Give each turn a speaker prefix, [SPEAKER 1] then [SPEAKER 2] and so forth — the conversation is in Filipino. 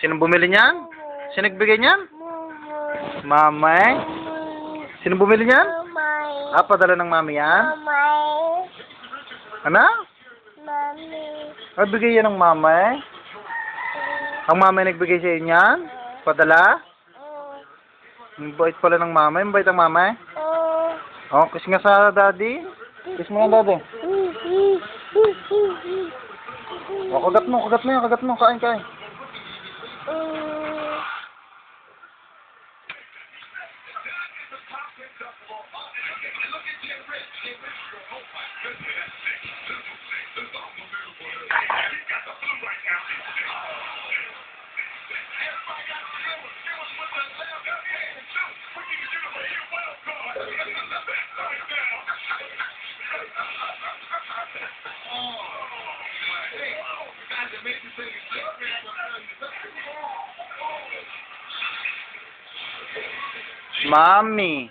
[SPEAKER 1] Sino bumili niyan? Sino nagbigay niyan? Mamay. Sino bumili niyan?
[SPEAKER 2] Mamay.
[SPEAKER 1] Ah, padala ng mami yan?
[SPEAKER 2] Mamay.
[SPEAKER 1] Ano?
[SPEAKER 2] Mami.
[SPEAKER 1] Ah, bigay yan ng mamay? Ang mamay nagbigay sa inyo yan? Padala? Ang bait pala ng mamay. Ang bait ang mamay? Oh, kiss nga sa daddy. Kiss mo nga daddy. Oh, kagat mo yan, kagat mo. Kain, kain. Mami.